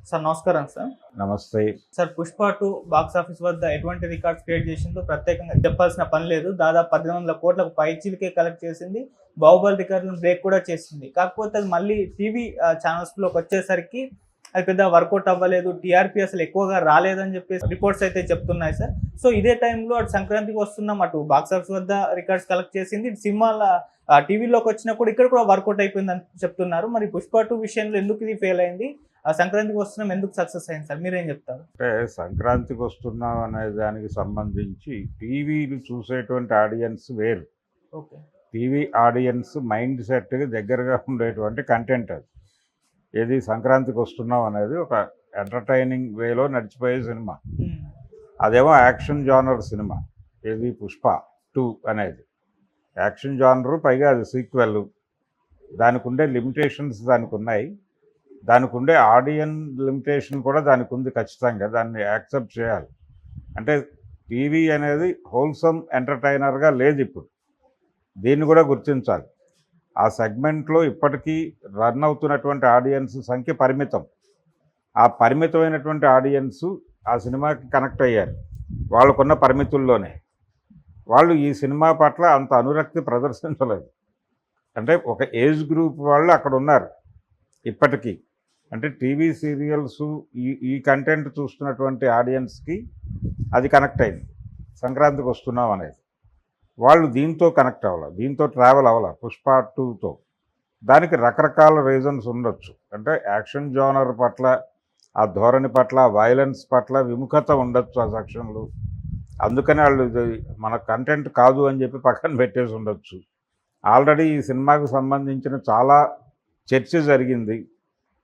Sir నమస్కారం sir. నమస్తే. Sir 'Pushpa 2' box office వద్ద ఎటువంటి రికార్డ్స్ క్రియేట్ చేసిందో ప్రత్యేకంగా చెప్పాల్సిన పని లేదు. దాదాపు 1800 కోట్లకు పైచిలుకే కలెక్ట్ చేసింది. 'బాహుబలి' రికార్డులను బ్రేక్ కూడా చేసింది. కాకపోతే అది మళ్ళీ టీవీ ఛానల్స్‌లోకి వచ్చేసరికి అది పెద్ద వర్కౌట్ అవ్వలేదు. టీఆర్పీ అసలు ఎక్కువగా రాలేదని చెప్పేసి రిపోర్ట్స్ అయితే చెప్తున్నాయి సార్. సో ఇదే టైంలో అటు సంక్రాంతికి వస్తున్నాం, అటు బాక్స్ ఆఫీస్ వద్ద రికార్డ్స్ కలెక్ట్ చేసింది. ఇటు సినిమాల టీవీలోకి వచ్చినప్పుడు ఇక్కడ కూడా వర్కౌట్ అయిపోయిందని చెప్తున్నారు. మరి 'పుష్ప 2' విషయంలో ఎందుకు ఇది ఫెయిల్ అయింది? సంక్రాంతికి వస్తున్నాం ఎందుకు సక్సెస్ అయింది సార్? మీరేం చెప్తారు? అంటే సంక్రాంతికి వస్తున్నాం అనే దానికి సంబంధించి టీవీలు చూసేటువంటి ఆడియన్స్ వేరు. ఓకే. టీవీ ఆడియన్స్ మైండ్ సెట్‌కి దగ్గరగా ఉండేటువంటి కంటెంట్ అది. ఏది సంక్రాంతికి వస్తున్నాం అనేది ఒక ఎంటర్‌టైనింగ్ వేలో నడిచిపోయే సినిమా. హ్మ్. అదేమో యాక్షన్ జానర్ సినిమా. ఏది 'పుష్ప 2' అనేది. యాక్షన్ జానరు, పైగా అది సీక్వెల్. దానికుండే లిమిటేషన్స్ దానికున్నాయి. దానికుండే ఆడియన్ లిమిటేషన్ కూడా దానికి ఉంది ఖచ్చితంగా. దాన్ని యాక్సెప్ట్ చేయాలి. అంటే టీవీ అనేది హోల్సమ్ ఎంటర్‌టైనర్‌గా లేదిప్పుడు. దీన్ని కూడా గుర్తించాలి. ఆ సెగ్మెంట్లో ఇప్పటికీ రన్ అవుతున్నటువంటి ఆడియన్స్ సంఖ్య పరిమితం. ఆ పరిమితమైనటువంటి ఆడియన్సు ఆ సినిమాకి కనెక్ట్ అయ్యారు. వాళ్ళకున్న పరిమితుల్లోనే. వాళ్ళు ఈ సినిమా పట్ల అంత అనురక్తి ప్రదర్శించలేదు. అంటే ఒక ఏజ్ గ్రూప్ వాళ్ళు అక్కడ ఉన్నారు ఇప్పటికీ. అంటే టీవీ సీరియల్సు ఈ కంటెంట్ చూస్తున్నటువంటి ఆడియన్స్కి అది కనెక్ట్ అయింది. సంక్రాంతికి వస్తున్నాం అనేది. వాళ్ళు దీంతో కనెక్ట్ అవ్వాలి, దీంతో ట్రావెల్ అవ్వాలి 'పుష్ప 2'తో. దానికి రకరకాల రీజన్స్ ఉండొచ్చు. అంటే యాక్షన్ జోనర్ పట్ల, ఆ ధోరణి పట్ల, వైలెన్స్ పట్ల విముఖత ఉండొచ్చు ఆ సెక్షన్లు. అందుకని వాళ్ళు ఇది మన కంటెంట్ కాదు అని చెప్పి పక్కన పెట్టేసి ఉండొచ్చు. ఆల్రెడీ ఈ సినిమాకు సంబంధించిన చాలా చర్చ జరిగింది.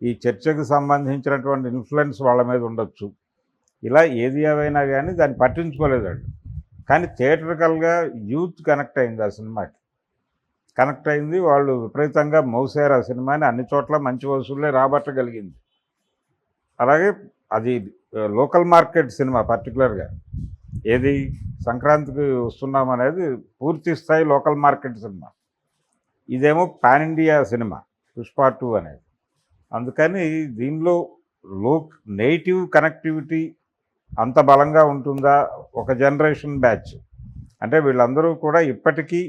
ఈ చర్చకు సంబంధించినటువంటి ఇన్ఫ్లుయెన్స్ వాళ్ళ మీద ఉండొచ్చు. ఇలా ఏది ఏవైనా కానీ దాన్ని పట్టించుకోలేదండి. కానీ థియేటర్కల్గా యూత్ కనెక్ట్ అయింది ఆ సినిమాకి. కనెక్ట్ అయింది. వాళ్ళు విపరీతంగా మోసారు ఆ సినిమాని. అన్ని చోట్ల మంచి వసూళ్ళే రాబట్టగలిగింది. అలాగే అది లోకల్ మార్కెట్ సినిమా పర్టికులర్గా. ఏది సంక్రాంతికి వస్తున్నాం అనేది పూర్తి స్థాయి లోకల్ మార్కెట్ సినిమా. ఇదేమో పాన్ ఇండియా సినిమా 'పుష్ప 2' అనేది. అందుకని దీనిలో నేటివ్ కనెక్టివిటీ అంత బలంగా ఉంటుందా? ఒక జనరేషన్ బ్యాచ్. అంటే వీళ్ళందరూ కూడా ఇప్పటికీ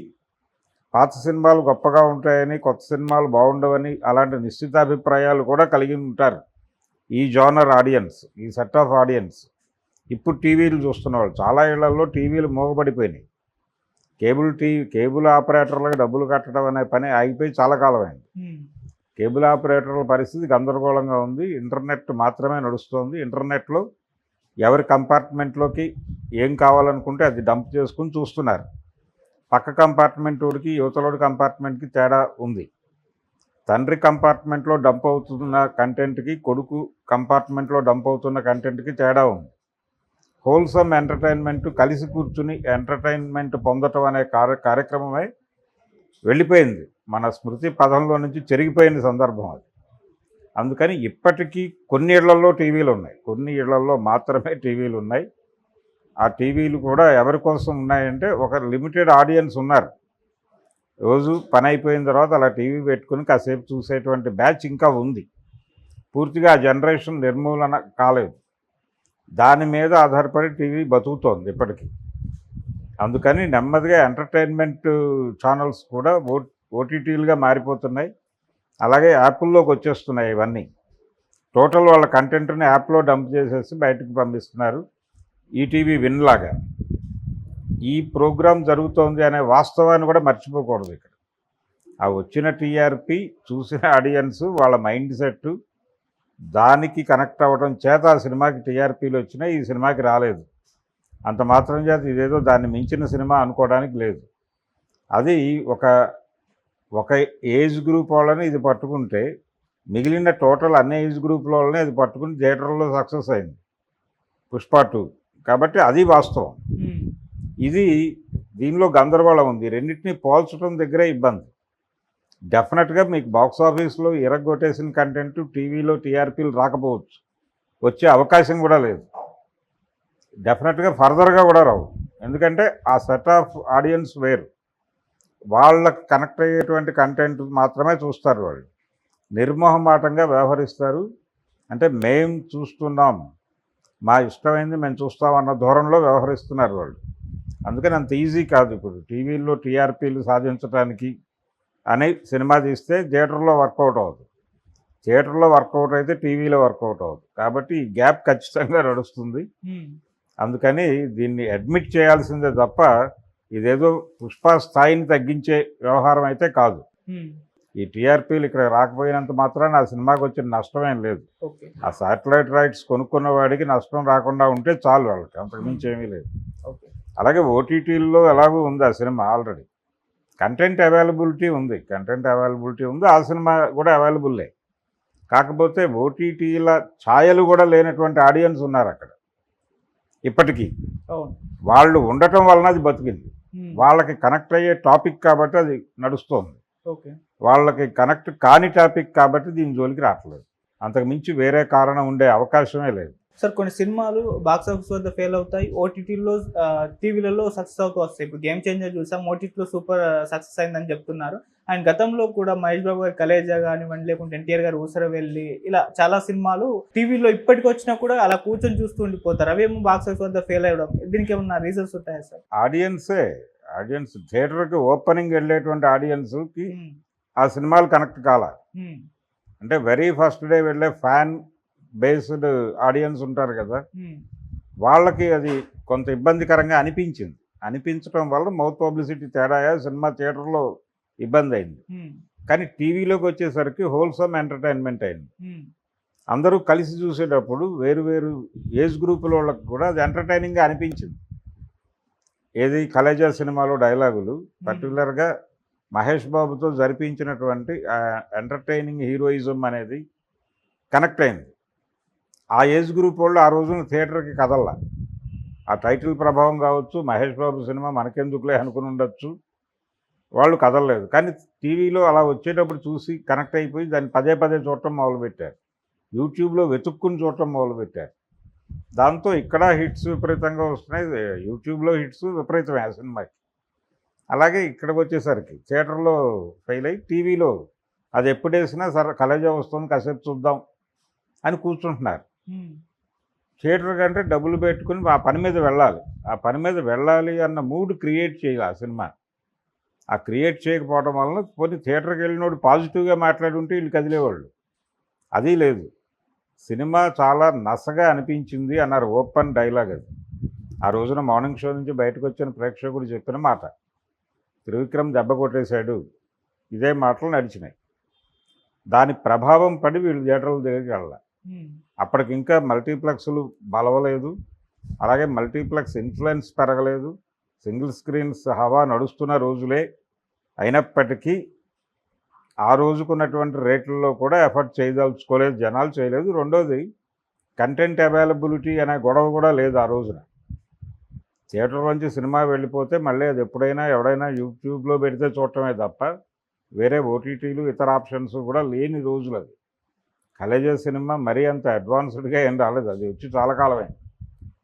పాత సినిమాలు గొప్పగా ఉంటాయని, కొత్త సినిమాలు బాగుండవని అలాంటి నిశ్చితాభిప్రాయాలు కూడా కలిగి ఉంటారు ఈ జోనర్ ఆడియన్స్, ఈ సెట్ ఆఫ్ ఆడియన్స్. ఇప్పుడు టీవీలు చూస్తున్నవాళ్ళు చాలా ఇళ్లలో టీవీలు మోగబడిపోయినాయి. కేబుల్ ఆపరేటర్లకు డబ్బులు కట్టడం అనే పని ఆగిపోయి చాలా కాలమైంది. కేబుల్ ఆపరేటర్ల పరిస్థితి గందరగోళంగా ఉంది. ఇంటర్నెట్ మాత్రమే నడుస్తోంది. ఇంటర్నెట్లో ఎవరి కంపార్ట్మెంట్లోకి ఏం కావాలనుకుంటే అది డంప్ చేసుకుని చూస్తున్నారు. పక్క కంపార్ట్మెంట్ వాడికి, యువతలోడి కంపార్ట్మెంట్కి తేడా ఉంది. తండ్రి కంపార్ట్మెంట్లో డంప్ అవుతున్న కంటెంట్కి, కొడుకు కంపార్ట్మెంట్లో డంప్ అవుతున్న కంటెంట్కి తేడా ఉంది. హోల్సమ్ ఎంటర్టైన్మెంట్, కలిసి కూర్చుని ఎంటర్టైన్మెంట్ పొందటం అనే కార్యక్రమమే వెళ్ళిపోయింది. మన స్మృతి పదంలో నుంచి చెరిగిపోయిన సందర్భం అది. అందుకని ఇప్పటికీ కొన్ని ఇళ్లలో టీవీలు ఉన్నాయి. కొన్ని ఇళ్లలో మాత్రమే టీవీలు ఉన్నాయి. ఆ టీవీలు కూడా ఎవరి కోసం ఉన్నాయంటే ఒక లిమిటెడ్ ఆడియన్స్ ఉన్నారు. రోజు పని అయిపోయిన తర్వాత అలా టీవీ పెట్టుకుని కాసేపు చూసేటువంటి బ్యాచ్ ఇంకా ఉంది. పూర్తిగా ఆ జనరేషన్ నిర్మూలన కాలేదు. దాని మీద ఆధారపడి టీవీ బతుకుతోంది ఇప్పటికీ. అందుకని నెమ్మదిగా ఎంటర్టైన్మెంట్ ఛానల్స్ కూడా ఓటీటీలుగా మారిపోతున్నాయి. అలాగే యాప్ల్లోకి వచ్చేస్తున్నాయి ఇవన్నీ. టోటల్ వాళ్ళ కంటెంట్ని యాప్లో డంప్ చేసేసి బయటకు పంపిస్తున్నారు. ఈటీవీ విన్ లాగా. ఈ ప్రోగ్రాం జరుగుతోంది అనే వాస్తవాన్ని కూడా మర్చిపోకూడదు ఇక్కడ. ఆ వచ్చిన టీఆర్పీ చూసిన ఆడియన్స్ వాళ్ళ మైండ్ సెట్ దానికి కనెక్ట్ అవ్వడం చేత ఆ సినిమాకి టీఆర్పీలు వచ్చినాయి, ఈ సినిమాకి రాలేదు. అంత మాత్రం చేత ఇదేదో దాన్ని మించిన సినిమా అనుకోవడానికి లేదు. అది ఒక ఏజ్ గ్రూప్ వాళ్ళని ఇది పట్టుకుంటే మిగిలిన టోటల్ అన్ని ఏజ్ గ్రూప్ల వాళ్ళని ఇది పట్టుకుని థియేటర్లో సక్సెస్ అయింది 'పుష్ప 2'. కాబట్టి అది వాస్తవం. ఇది దీనిలో గందరగోళం ఉంది. రెండింటినీ పోల్చడం దగ్గరే ఇబ్బంది. డెఫినెట్గా మీకు బాక్స్ ఆఫీస్లో ఇరగొట్టేసిన కంటెంట్ టీవీలో టీఆర్పీలు రాకపోవచ్చు, వచ్చే అవకాశం కూడా లేదు. డెఫినెట్గా ఫర్దర్గా కూడా రావు. ఎందుకంటే ఆ సెట్ ఆఫ్ ఆడియన్స్ వేరు. వాళ్ళకి కనెక్ట్ అయ్యేటువంటి కంటెంట్ మాత్రమే చూస్తారు. వాళ్ళు నిర్మోహమాటంగా వ్యవహరిస్తారు. అంటే మేం చూస్తున్నాం, మా ఇష్టమైంది మేము చూస్తామన్న ధోరణిలో వ్యవహరిస్తున్నారు వాళ్ళు. అందుకని అంత ఈజీ కాదు. ఇప్పుడు టీవీల్లో టీఆర్పీలు సాధించడానికి అని సినిమా తీస్తే థియేటర్లో వర్కౌట్ అవ్వదు, థియేటర్లో వర్కౌట్ అయితే టీవీలో వర్కౌట్ అవ్వదు. కాబట్టి ఈ గ్యాప్ ఖచ్చితంగా నడుస్తుంది. అందుకని దీన్ని అడ్మిట్ చేయాల్సిందే తప్ప ఇదేదో పుష్ప స్థాయిని తగ్గించే వ్యవహారం అయితే కాదు. ఈ టీఆర్పీలు ఇక్కడ రాకపోయినంత మాత్రాన ఆ సినిమాకి వచ్చిన నష్టమేం లేదు. ఆ శాటిలైట్ రైట్స్ కొనుక్కున్న వాడికి నష్టం రాకుండా ఉంటే చాలు, వాళ్ళకి అంతకుమించి ఏమీ లేదు. అలాగే ఓటీటీల్లో ఎలాగో ఉంది ఆ సినిమా, ఆల్రెడీ కంటెంట్ అవైలబిలిటీ ఉంది, ఆ సినిమా కూడా అవైలబుల్లే. కాకపోతే ఓటీటీల ఛాయలు కూడా లేనటువంటి ఆడియన్స్ ఉన్నారు అక్కడ ఇప్పటికీ. వాళ్ళు ఉండటం వలన అది బతికింది. వాళ్ళకి కనెక్ట్ అయ్యే టాపిక్ కాబట్టి అది నడుస్తోంది, వాళ్ళకి కనెక్ట్ కాని టాపిక్ కాబట్టి దీని జోలికి రావట్లేదు. అంతకు మించి వేరే కారణం ఉండే అవకాశమే లేదు. సార్ కొన్ని సినిమాలు బాక్స్ ఆఫీస్ వద్ద ఫెయిల్ అవుతాయి, ఓటీటీలో టీవీలలో సక్సెస్ అవుతూ వస్తాయి. ఇప్పుడు గేమ్ చేంజర్ చూసాం, ఓటీటీలో సూపర్ సక్సెస్ అయిందని చెప్తున్నారు. అండ్ గతంలో కూడా మహేష్ బాబు గారి కలేజా కానివ్వండి, లేకుంటే ఎన్టీఆర్ గారు ఊసరవెల్లి, ఇలా చాలా సినిమాలు టీవీలో ఇప్పటికి వచ్చినా కూడా అలా కూర్చొని చూస్తూ ఉండిపోతారు. అవేమో బాక్స్ ఆఫీస్ వద్ద ఫెయిల్ అవ్వడం, దీనికి ఏమన్నా రీజన్స్ ఉంటాయా సార్? ఆడియన్స్ థియేటర్కి ఓపెనింగ్ వెళ్ళేటువంటి ఆడియన్స్కి ఆ సినిమాలు కనెక్ట్ కాల. అంటే వెరీ ఫస్ట్ డే వెళ్ళే ఫ్యాన్ బేస్డ్ ఆడియన్స్ ఉంటారు కదా, వాళ్ళకి అది కొంత ఇబ్బందికరంగా అనిపించడం వల్ల మౌత్ పబ్లిసిటీ తేడా సినిమా థియేటర్లో ఇబ్బంది అయింది. కానీ టీవీలోకి వచ్చేసరికి హోల్సమ్ ఎంటర్టైన్మెంట్ అయింది. అందరూ కలిసి చూసేటప్పుడు వేరు వేరు ఏజ్ గ్రూపుల వాళ్ళకి కూడా అది ఎంటర్టైనింగ్గా అనిపించింది. ఏది కలేజా సినిమాలో డైలాగులు పర్టికులర్గా మహేష్ బాబుతో జరిపించినటువంటి ఎంటర్టైనింగ్ హీరోయిజం అనేది కనెక్ట్ అయింది. ఆ ఏజ్ గ్రూప్ వాళ్ళు ఆ రోజున థియేటర్కి కదల్లా. ఆ టైటిల్ ప్రభావం కావచ్చు, మహేష్ బాబు సినిమా మనకెందుకులే అనుకుని ఉండొచ్చు, వాళ్ళు కదలలేదు. కానీ టీవీలో అలా వచ్చేటప్పుడు చూసి కనెక్ట్ అయిపోయి దాన్ని పదే పదే చూడటం మొదలుపెట్టారు, యూట్యూబ్లో వెతుక్కుని చూడటం మొదలుపెట్టారు. దాంతో ఇక్కడ హిట్స్ విపరీతంగా వస్తున్నాయి, యూట్యూబ్లో హిట్స్ విపరీతమే ఆ సినిమాకి. అలాగే ఇక్కడికి వచ్చేసరికి థియేటర్లో ఫెయిల్ అయ్యి టీవీలో అది ఎప్పుడు వేసినా సరే కలేజా వస్తుంది కాసేపు చూద్దాం అని కూర్చుంటున్నారు. థియేటర్ కంటే డబ్బులు పెట్టుకుని ఆ పని మీద వెళ్ళాలి అన్న మూడ్ క్రియేట్ చేయాలి ఆ సినిమా. ఆ క్రియేట్ చేయకపోవడం వలన పోనీ థియేటర్కి వెళ్ళినోడు పాజిటివ్గా మాట్లాడి ఉంటే వీళ్ళు కదిలేవాళ్ళు. అది లేదు. సినిమా చాలా నసగా అనిపించింది అన్నారు, ఓపెన్ డైలాగ్ అది. ఆ రోజున మార్నింగ్ షో నుంచి బయటకు వచ్చిన ప్రేక్షకుడు చెప్పిన మాట. త్రివిక్రమ్ దెబ్బ కొట్టేశాడు, ఇదే మాటలు నడిచినాయి. దాని ప్రభావం పడి వీళ్ళు థియేటర్ల దగ్గరికి వెళ్ళాలి. అప్పటికి ఇంకా మల్టీప్లెక్స్లు బలవలేదు, అలాగే మల్టీప్లెక్స్ ఇన్ఫ్లుయెన్స్ పెరగలేదు, సింగిల్ స్క్రీన్స్ హవా నడుస్తున్న రోజులే అయినప్పటికీ ఆ రోజుకున్నటువంటి రేట్లలో కూడా ఎఫర్ట్ చేయదలుచుకోలేదు, జనాలు చేయలేదు. రెండోది కంటెంట్ అవైలబిలిటీ అనే గొడవ కూడా లేదు ఆ రోజున. థియేటర్ నుంచి సినిమా వెళ్ళిపోతే మళ్ళీ అది ఎప్పుడైనా ఎవడైనా యూట్యూబ్లో పెడితే చూడటమే తప్ప వేరే ఓటీటీలు ఇతర ఆప్షన్స్ కూడా లేని రోజులు అది. కలేజా సినిమా మరీ అంత అడ్వాన్స్డ్గా ఏం రాలేదు, అది వచ్చి చాలా కాలమైంది.